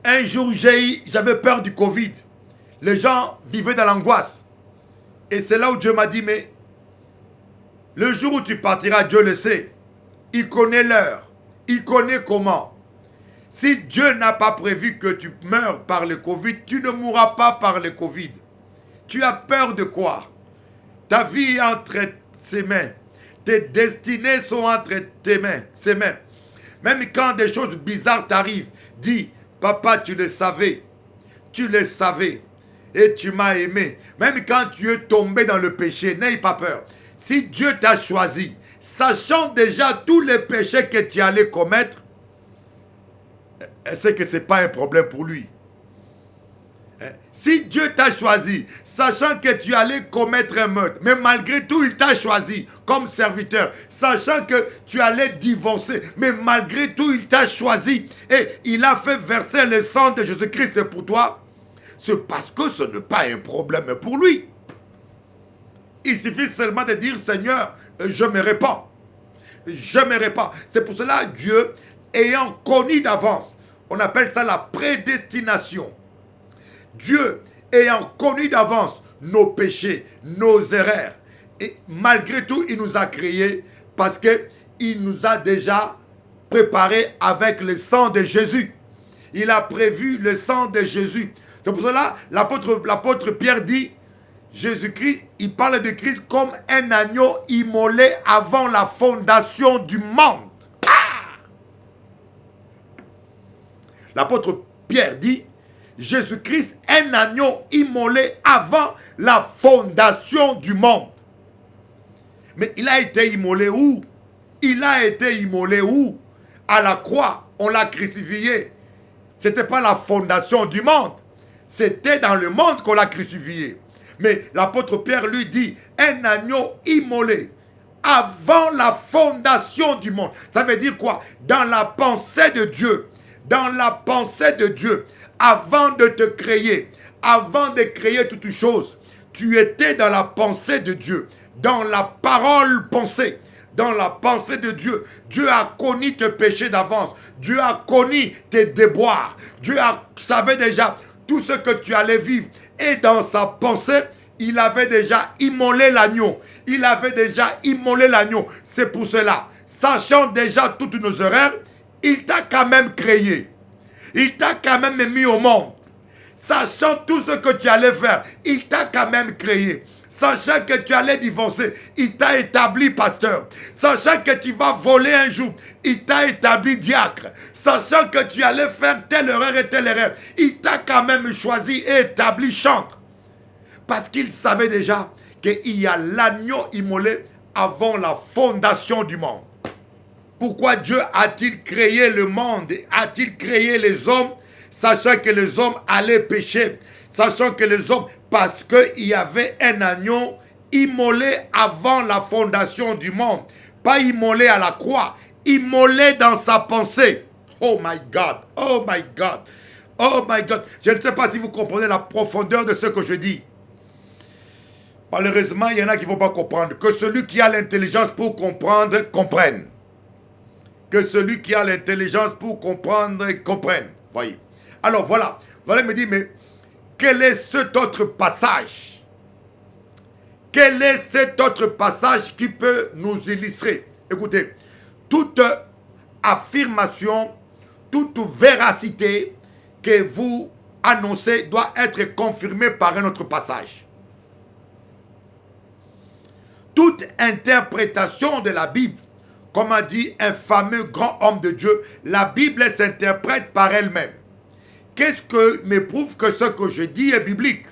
un jour j'avais peur du Covid. Les gens vivaient dans l'angoisse. Et c'est là où Dieu m'a dit, mais le jour où tu partiras, Dieu le sait. Il connaît l'heure. Il connaît comment. Si Dieu n'a pas prévu que tu meurs par le Covid, tu ne mourras pas par le Covid. Tu as peur de quoi? Ta vie est entre ses mains. Tes destinées sont entre ses mains. Même quand des choses bizarres t'arrivent, dis, papa, tu le savais. Tu le savais. Et tu m'as aimé. Même quand tu es tombé dans le péché, n'aie pas peur. Si Dieu t'a choisi, sachant déjà tous les péchés que tu allais commettre, c'est que ce n'est pas un problème pour lui. Si Dieu t'a choisi, sachant que tu allais commettre un meurtre, mais malgré tout, il t'a choisi comme serviteur, sachant que tu allais divorcer, mais malgré tout, il t'a choisi et il a fait verser le sang de Jésus-Christ pour toi, c'est parce que ce n'est pas un problème pour lui. Il suffit seulement de dire, Seigneur, je me répands. Je me répands. C'est pour cela, Dieu, ayant connu d'avance, on appelle ça la prédestination. Dieu ayant connu d'avance nos péchés, nos erreurs, et malgré tout, il nous a créés parce qu'il nous a déjà préparés avec le sang de Jésus. Il a prévu le sang de Jésus. C'est pour cela, l'apôtre Pierre dit, Jésus-Christ, il parle de Christ comme un agneau immolé avant la fondation du monde. L'apôtre Pierre dit, Jésus-Christ, un agneau immolé avant la fondation du monde. Mais il a été immolé où? Il a été immolé où? À la croix, on l'a crucifié. Ce n'était pas la fondation du monde. C'était dans le monde qu'on l'a crucifié. Mais l'apôtre Pierre lui dit, un agneau immolé avant la fondation du monde. Ça veut dire quoi? Dans la pensée de Dieu. Dans la pensée de Dieu. Avant de te créer, avant de créer toutes choses, tu étais dans la pensée de Dieu, dans la parole pensée, dans la pensée de Dieu. Dieu a connu tes péchés d'avance. Dieu a connu tes déboires. Dieu savait déjà tout ce que tu allais vivre. Et dans sa pensée, il avait déjà immolé l'agneau. Il avait déjà immolé l'agneau. C'est pour cela, sachant déjà toutes nos erreurs, il t'a quand même créé. Il t'a quand même mis au monde. Sachant tout ce que tu allais faire, il t'a quand même créé. Sachant que tu allais divorcer, il t'a établi pasteur. Sachant que tu vas voler un jour, il t'a établi diacre. Sachant que tu allais faire telle erreur et telle erreur, il t'a quand même choisi et établi chantre. Parce qu'il savait déjà qu'il y a l'agneau immolé avant la fondation du monde. Pourquoi Dieu a-t-il créé le monde? A-t-il créé les hommes, sachant que les hommes allaient pécher? Sachant que les hommes, parce qu'il y avait un agneau immolé avant la fondation du monde. Pas immolé à la croix, immolé dans sa pensée. Oh my God, oh my God, oh my God. Je ne sais pas si vous comprenez la profondeur de ce que je dis. Malheureusement, il y en a qui ne vont pas comprendre. Que celui qui a l'intelligence pour comprendre, comprenne. Que celui qui a l'intelligence pour comprendre, comprenne. Voyez. Alors voilà, vous allez me dire, mais quel est cet autre passage? Quel est cet autre passage qui peut nous illustrer? Écoutez, toute affirmation, toute véracité que vous annoncez doit être confirmée par un autre passage. Toute interprétation de la Bible, comme a dit un fameux grand homme de Dieu, la Bible s'interprète par elle-même. Qu'est-ce que me prouve que ce que je dis est biblique?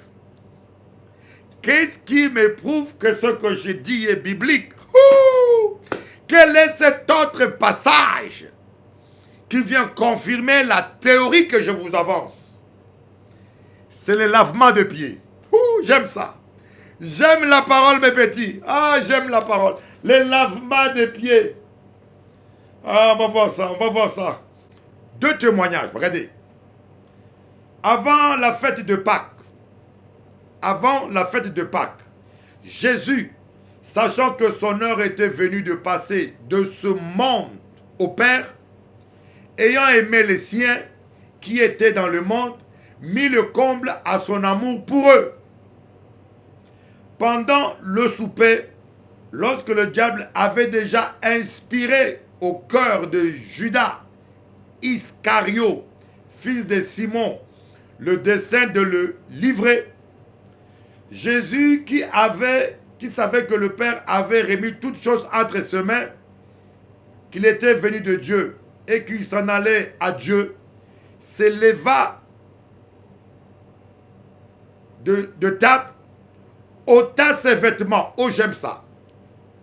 Qu'est-ce qui me prouve que ce que je dis est biblique? Quel est cet autre passage qui vient confirmer la théorie que je vous avance? C'est le lavement de pieds. J'aime ça. J'aime la parole, mes petits. Ah, j'aime la parole. Le lavement des pieds. Ah, on va voir ça, on va voir ça. Deux témoignages, regardez. Avant la fête de Pâques, Jésus, sachant que son heure était venue de passer de ce monde au Père, ayant aimé les siens qui étaient dans le monde, mit le comble à son amour pour eux. Pendant le souper, lorsque le diable avait déjà inspiré au cœur de Judas Iscario, fils de Simon, le dessein de le livrer, Jésus qui savait que le Père avait remis toutes choses entre ses mains, qu'il était venu de Dieu et qu'il s'en allait à Dieu, s'éleva de table, ôta ses vêtements. Oh, j'aime ça.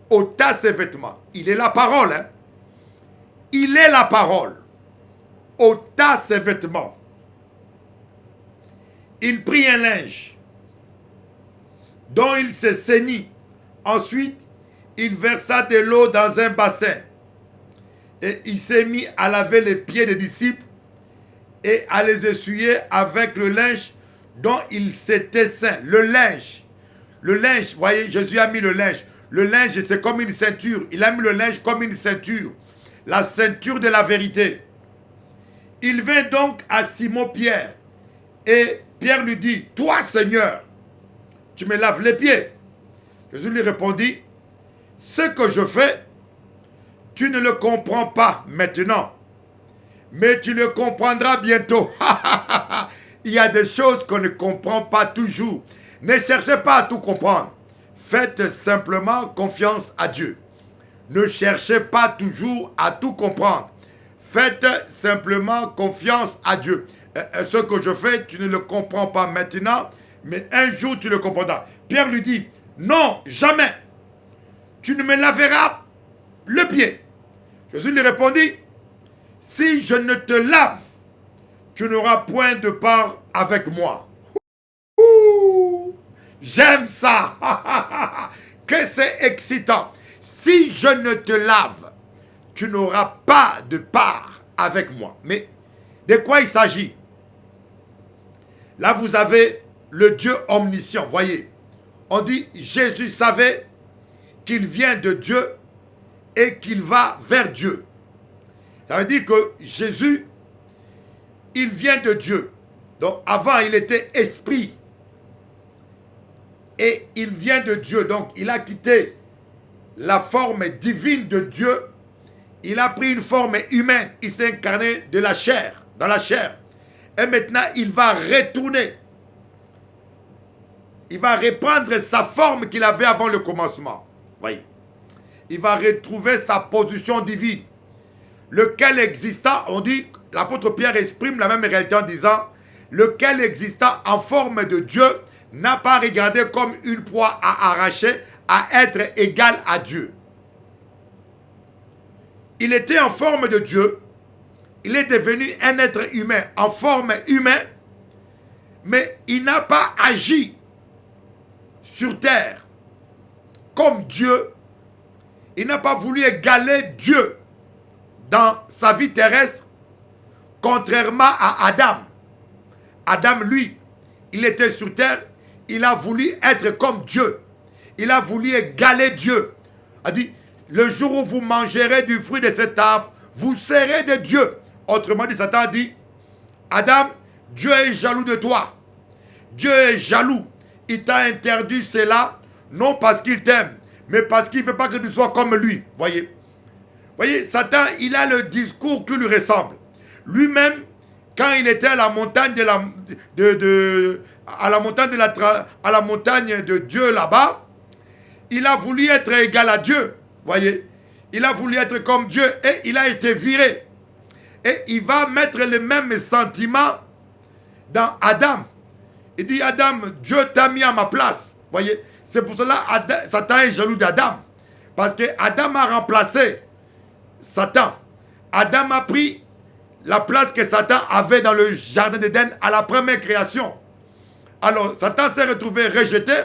Ôta ses vêtements. Il est la parole, hein. Il est la parole. Ôta ses vêtements. Il prit un linge dont il se ceignit. Ensuite, il versa de l'eau dans un bassin. Et il s'est mis à laver les pieds des disciples et à les essuyer avec le linge dont il s'était ceint. Le linge, vous voyez, Jésus a mis le linge. Le linge, c'est comme une ceinture. Il a mis le linge comme une ceinture. La ceinture de la vérité. Il vint donc à Simon-Pierre. Et Pierre lui dit, toi Seigneur, tu me laves les pieds. Jésus lui répondit, ce que je fais, tu ne le comprends pas maintenant, mais tu le comprendras bientôt. Il y a des choses qu'on ne comprend pas toujours. Ne cherchez pas à tout comprendre. Faites simplement confiance à Dieu. Ne cherchez pas toujours à tout comprendre. Faites simplement confiance à Dieu. Ce que je fais, tu ne le comprends pas maintenant, mais un jour tu le comprendras. Pierre lui dit, non, jamais. Tu ne me laveras le pied. Jésus lui répondit, si je ne te lave, tu n'auras point de part avec moi. J'aime ça. Que c'est excitant. Si je ne te lave, tu n'auras pas de part avec moi. Mais de quoi il s'agit? Là, vous avez le Dieu omniscient. Voyez, on dit Jésus savait qu'il vient de Dieu et qu'il va vers Dieu. Ça veut dire que Jésus, il vient de Dieu. Donc avant, il était esprit. Et il vient de Dieu. Donc il a quitté la forme divine de Dieu. Il a pris une forme humaine. Il s'est incarné de la chair, dans la chair. Et maintenant, il va retourner. Il va reprendre sa forme qu'il avait avant le commencement. Voyez. Il va retrouver sa position divine. Lequel exista, on dit, l'apôtre Pierre exprime la même réalité en disant, lequel exista en forme de Dieu n'a pas regardé comme une proie à arracher, à être égal à Dieu. Il était en forme de Dieu. Il est devenu un être humain, en forme humaine, mais il n'a pas agi sur terre comme Dieu. Il n'a pas voulu égaler Dieu dans sa vie terrestre, contrairement à Adam. Adam, lui, il était sur terre, il a voulu être comme Dieu. Il a voulu égaler Dieu. Il a dit, le jour où vous mangerez du fruit de cet arbre, vous serez de Dieu. Autrement dit, Satan dit, Adam, Dieu est jaloux de toi. Dieu est jaloux. Il t'a interdit cela, non parce qu'il t'aime, mais parce qu'il ne veut pas que tu sois comme lui. Voyez, Satan, il a le discours qui lui ressemble. Lui-même, quand il était à la montagne à la montagne de Dieu là-bas, il a voulu être égal à Dieu. Voyez, il a voulu être comme Dieu et il a été viré. Et il va mettre les mêmes sentiments dans Adam. Il dit, Adam, Dieu t'a mis à ma place. Voyez, c'est pour cela que Satan est jaloux d'Adam. Parce que Adam a remplacé Satan. Adam a pris la place que Satan avait dans le jardin d'Éden à la première création. Alors, Satan s'est retrouvé rejeté.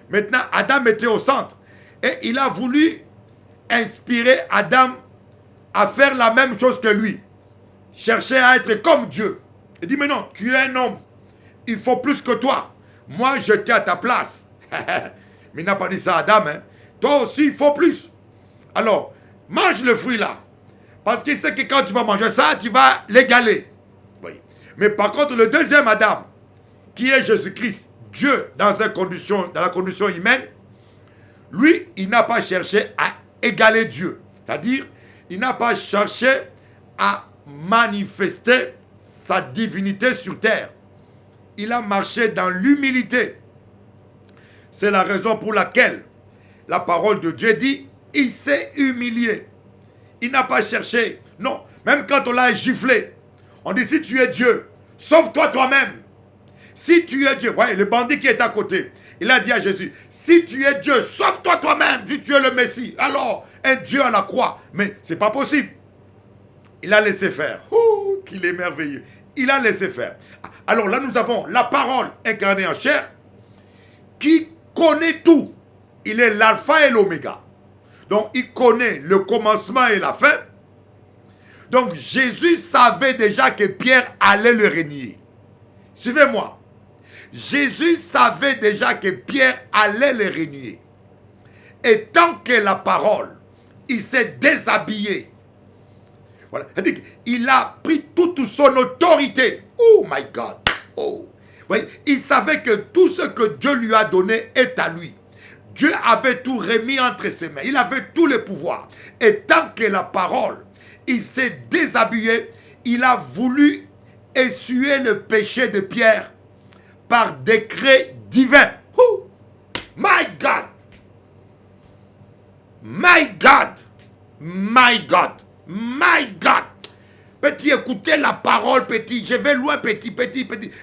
Maintenant, Adam était au centre. Et il a voulu inspirer Adam à faire la même chose que lui. Chercher à être comme Dieu. Il dit, mais non, tu es un homme. Il faut plus que toi. Moi, j'étais à ta place. Mais il n'a pas dit ça à Adam. Hein. Toi aussi, il faut plus. Alors, mange le fruit là. Parce qu'il sait que quand tu vas manger ça, tu vas l'égaler. Oui. Mais par contre, le deuxième Adam, qui est Jésus-Christ, Dieu dans la condition humaine, lui, il n'a pas cherché à égaler Dieu. C'est-à-dire, il n'a pas cherché à manifester sa divinité sur terre. Il a marché dans l'humilité. C'est la raison pour laquelle la parole de Dieu dit, il s'est humilié. Il n'a pas cherché. Non, même quand on l'a giflé, on dit, si tu es Dieu, sauve-toi toi-même. Si tu es Dieu, voyez, le bandit qui est à côté, il a dit à Jésus, si tu es Dieu, sauve-toi toi-même, si tu es le Messie. Alors, un Dieu à la croix. Mais c'est pas possible. Il a laissé faire. Oh, qu'il est merveilleux. Il a laissé faire. Alors là, nous avons la parole incarnée en chair qui connaît tout. Il est l'alpha et l'oméga. Donc, il connaît le commencement et la fin. Donc, Jésus savait déjà que Pierre allait le renier. Suivez-moi. Jésus savait déjà que Pierre allait le renier. Et tant que la parole, il s'est déshabillé. Voilà. Il a pris toute son autorité. Oh my God. Oh. Voyez, il savait que tout ce que Dieu lui a donné est à lui. Dieu avait tout remis entre ses mains. Il avait tous les pouvoirs. Et tant que la parole, il s'est déshabillé, il a voulu essuyer le péché de Pierre par décret divin. Oh. My God. My God. My God. My God. Petit, écoutez la parole, petit. Je vais loin, petit.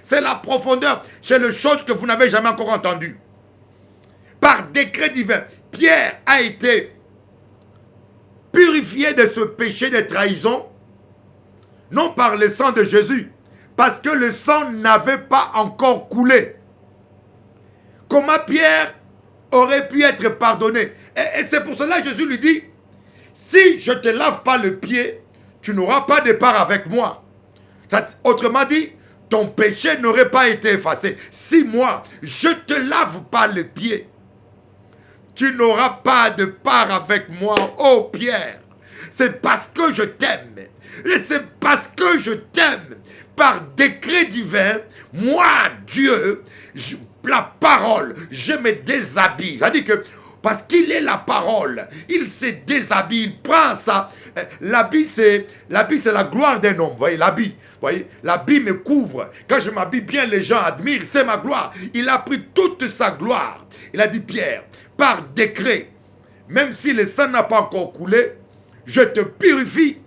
C'est la profondeur. C'est les choses que vous n'avez jamais encore entendues. Par décret divin, Pierre a été purifié de ce péché de trahison, non par le sang de Jésus, parce que le sang n'avait pas encore coulé. Comment Pierre aurait pu être pardonné? Et c'est pour cela que Jésus lui dit, si je ne te lave pas le pied, tu n'auras pas de part avec moi. Autrement dit, ton péché n'aurait pas été effacé. Si moi, je ne te lave pas les pieds, tu n'auras pas de part avec moi, ô Pierre. C'est parce que je t'aime. Et c'est parce que je t'aime. Par décret divin, moi, Dieu, la parole, je me déshabille. C'est-à-dire que, parce qu'il est la parole, il se déshabille, il prend ça. L'habit, c'est la gloire d'un homme. Vous voyez, l'habit. Voyez, l'habit me couvre. Quand je m'habille bien, les gens admirent, c'est ma gloire. Il a pris toute sa gloire. Il a dit, Pierre, par décret, même si le sang n'a pas encore coulé, je te purifie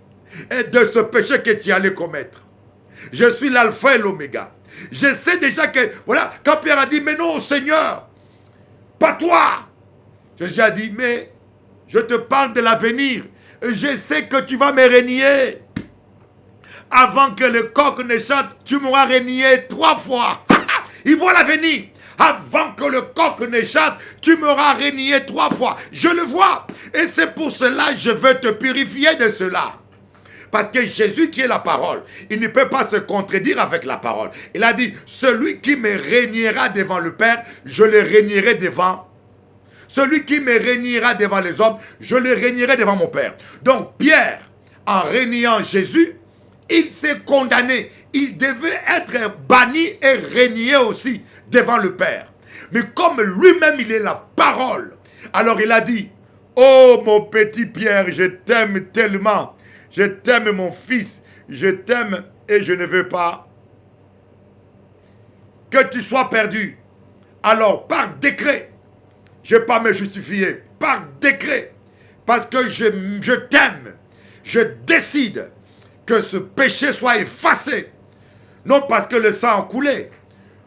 de ce péché que tu allais commettre. Je suis l'alpha et l'oméga. Je sais déjà que, voilà, quand Pierre a dit, mais non, Seigneur, pas toi. Jésus a dit, mais je te parle de l'avenir. Je sais que tu vas me renier. Avant que le coq ne chante, tu m'auras renié 3 fois. Il voit l'avenir. Avant que le coq ne chante, tu m'auras renié 3 fois. Je le vois. Et c'est pour cela que je veux te purifier de cela. Parce que Jésus qui est la parole, il ne peut pas se contredire avec la parole. Il a dit, celui qui me régnera devant le Père, je le régnerai devant. Celui qui me régnera devant les hommes, je le régnerai devant mon Père. Donc Pierre, en régnant Jésus, il s'est condamné. Il devait être banni et régner aussi devant le Père. Mais comme lui-même, il est la parole, alors il a dit, oh mon petit Pierre, je t'aime tellement. Je t'aime mon fils, je t'aime et je ne veux pas que tu sois perdu. Alors par décret, je ne vais pas me justifier, par décret, parce que je t'aime, je décide que ce péché soit effacé. Non parce que le sang a coulé,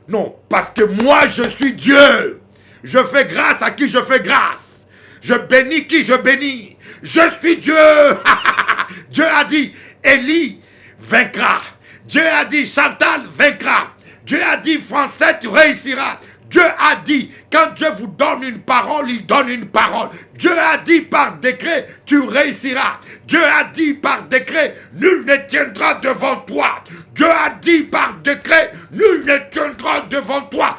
non, parce que moi je suis Dieu. Je fais grâce à qui je fais grâce. Je bénis qui je bénis. Je suis Dieu. Dieu a dit, Élie vaincra. Dieu a dit, Chantal vaincra. Dieu a dit, Français, tu réussiras. Dieu a dit, quand Dieu vous donne une parole, il donne une parole. Dieu a dit par décret, tu réussiras. Dieu a dit par décret, nul ne tiendra devant toi. Dieu a dit par décret, nul ne tiendra devant toi.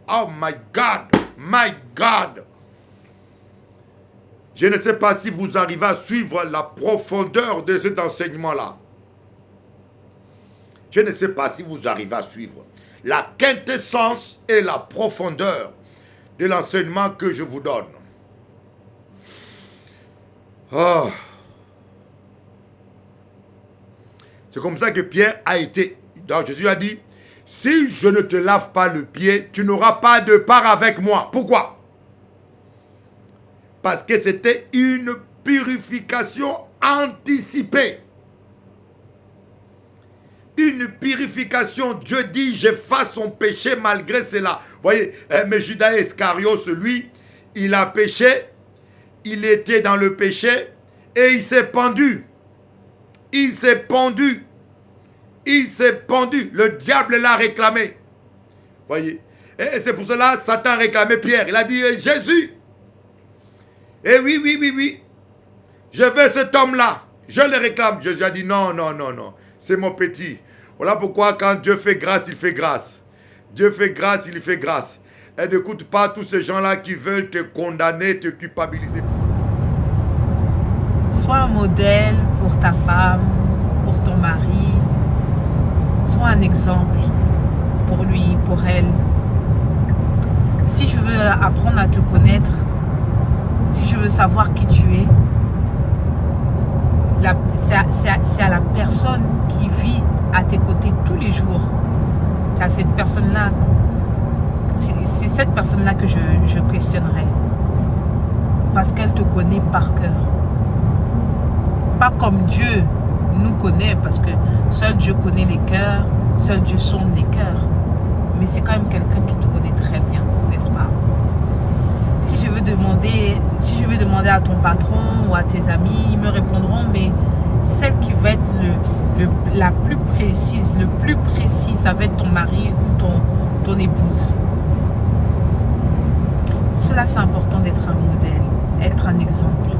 Oh my God, my God. Je ne sais pas si vous arrivez à suivre la profondeur de cet enseignement-là. Je ne sais pas si vous arrivez à suivre la quintessence et la profondeur de l'enseignement que je vous donne. Oh. C'est comme ça que Pierre a été. Donc Jésus a dit, si je ne te lave pas le pied, tu n'auras pas de part avec moi. Pourquoi? Parce que c'était une purification anticipée. Une purification. Dieu dit, j'efface son péché malgré cela. Vous voyez, mais Judas Iscariot, lui, il a péché, il était dans le péché et il s'est pendu. Il s'est pendu. Il s'est pendu. Le diable l'a réclamé. Vous voyez, et c'est pour cela que Satan a réclamé Pierre. Il a dit, Jésus, et oui, je veux cet homme-là, je le réclame. Jésus a dit non, c'est mon petit. Voilà pourquoi quand Dieu fait grâce, il fait grâce. Dieu fait grâce, il fait grâce. Et n'écoute pas tous ces gens-là qui veulent te condamner, te culpabiliser. Sois un modèle pour ta femme, pour ton mari. Sois un exemple pour lui, pour elle. Si je veux apprendre à te connaître, si je veux savoir qui tu es, c'est à la personne qui vit à tes côtés tous les jours. C'est à cette personne-là, c'est cette personne-là que je questionnerai. Parce qu'elle te connaît par cœur. Pas comme Dieu nous connaît, parce que seul Dieu connaît les cœurs, seul Dieu sonde les cœurs. Mais c'est quand même quelqu'un qui te connaît très bien, n'est-ce pas? Si je veux demander à ton patron ou à tes amis, ils me répondront, mais celle qui va être la plus précise, le plus précis, ça va être ton mari ou ton épouse. Pour cela, c'est important d'être un modèle, être un exemple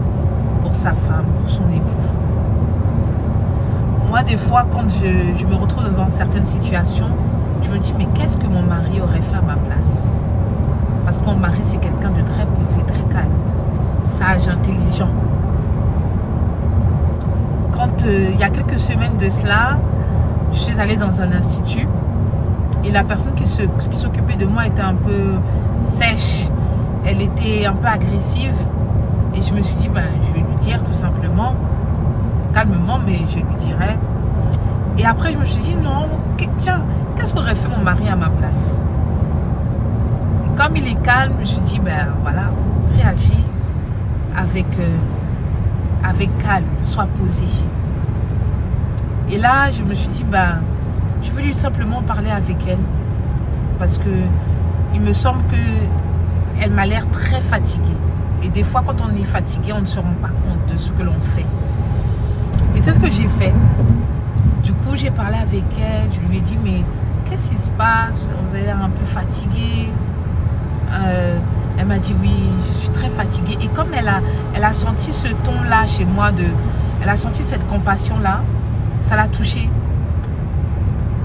pour sa femme, pour son époux. Moi, des fois, quand je me retrouve devant certaines situations, je me dis, mais qu'est-ce que mon mari aurait fait à ma place? Parce que mon mari, c'est quelqu'un de très posé, très calme, sage, intelligent. Quand il y a quelques semaines de cela, je suis allée dans un institut et la personne qui s'occupait de moi était un peu sèche, elle était un peu agressive et je me suis dit, ben, je vais lui dire tout simplement, calmement, mais je lui dirai. Et après, je me suis dit, non, tiens, qu'est-ce qu'aurait fait mon mari à ma place? Et comme il est calme, je me suis dit, ben voilà, réagis avec calme, sois posé. Et là, je me suis dit, ben, je veux lui simplement parler avec elle. Parce que il me semble que elle m'a l'air très fatiguée. Et des fois, quand on est fatigué, on ne se rend pas compte de ce que l'on fait. Et c'est ce que j'ai fait. Du coup, j'ai parlé avec elle. Je lui ai dit, mais qu'est-ce qui se passe? Vous avez l'air un peu fatiguée. Elle m'a dit, oui, je suis très fatiguée. Et comme elle a senti ce ton-là chez moi, elle a senti cette compassion-là, ça l'a touchée.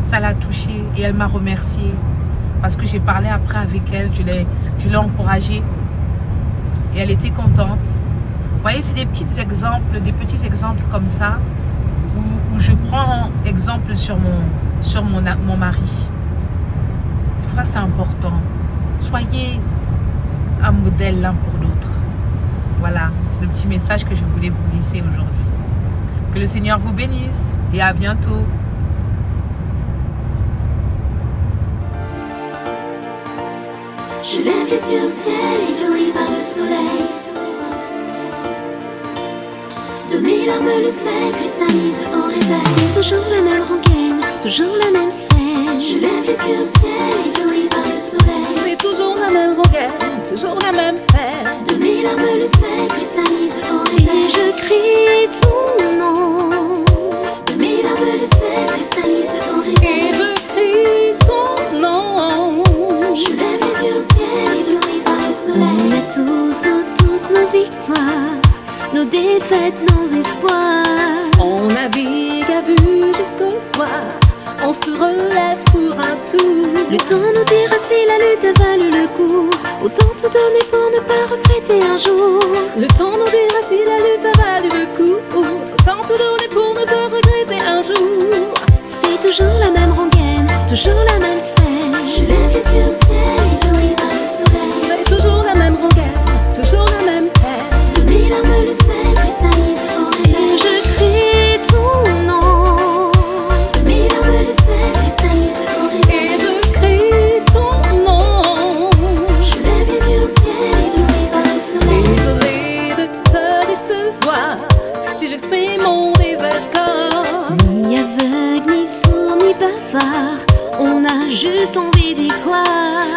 Ça l'a touchée. Et elle m'a remerciée. Parce que j'ai parlé après avec elle. Je l'ai encouragée. Et elle était contente. Vous voyez, c'est des petits exemples comme ça, où je prends exemple sur mon mari. C'est pour ça que c'est important. Soyez un modèle l'un pour l'autre. Voilà, c'est le petit message que je voulais vous glisser aujourd'hui. Que le Seigneur vous bénisse et à bientôt. Je lève les yeux au ciel, ébloui par le soleil. De mes larmes le sel cristallise au réveil. C'est toujours la même rengaine, toujours la même scène. Je lève les yeux au ciel, ébloui par le soleil. C'est toujours la même rengaine, toujours la même peine. De mes larmes le sel cristallise au réveil. Et je crie ton nom. De mes larmes le sel cristallise au réveil. Et je crie ton nom. Je lève les yeux au ciel, ébloui par le soleil. On a tous toutes nos victoires, nos défaites, nos espoirs. On navigue à vue jusqu'au soir. On se relève pour un tour. Le temps nous dira si la lutte a valu le coup. Autant tout donner pour ne pas regretter un jour. Le temps nous dira si la lutte a valu le coup. Autant tout donner pour ne pas regretter un jour. C'est toujours la même rengaine, toujours la même scène. Je lève les yeux au ciel, ébloui par le soleil. C'est toujours la même rengaine, toujours la même peine. De mes larmes le sel cristallise au réveil. Et je crie ton nom. De mes larmes le sel cristallise au réveil. Et je crie ton nom. Je lève les yeux au ciel, ébloui par le soleil. Désolée de te décevoir si j'exprime mon désaccord. Ni aveugle, ni sourd, ni bavard, on a juste envie d'y croire.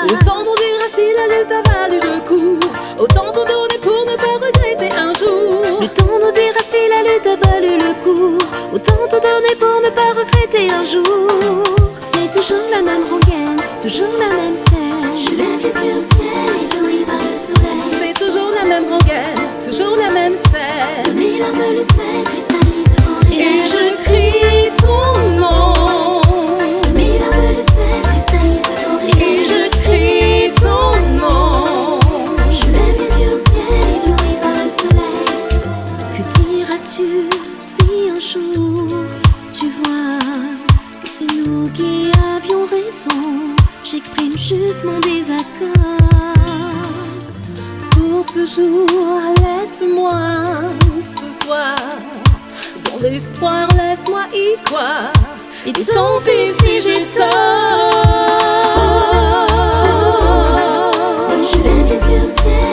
Le temps nous dira si la lutte a valu le coup. Autant tout donner pour ne pas regretter un jour. Le temps nous dira si la lutte a valu le coup. Autant tout donner pour ne pas regretter un jour. C'est toujours la même rengaine, toujours la même peine. Je lève les yeux au ciel, ébloui par le soleil. C'est toujours la même rengaine, toujours la même De scène. mes larmes le sel cristallise au réveil. Et je crie ton nom. De mes larmes le sel cristallise au réveil. Et je crie ton nom. Je lève les yeux au ciel, ébloui par le soleil. Que diras-tu si un jour tu vois que c'est nous qui avions raison? J'exprime juste mon désaccord. Pour ce jour, laisse-moi ce soir. Dans l'espoir, laisse-moi y croire. Et Tant pis si j'ai tort. Je lève les yeux au ciel,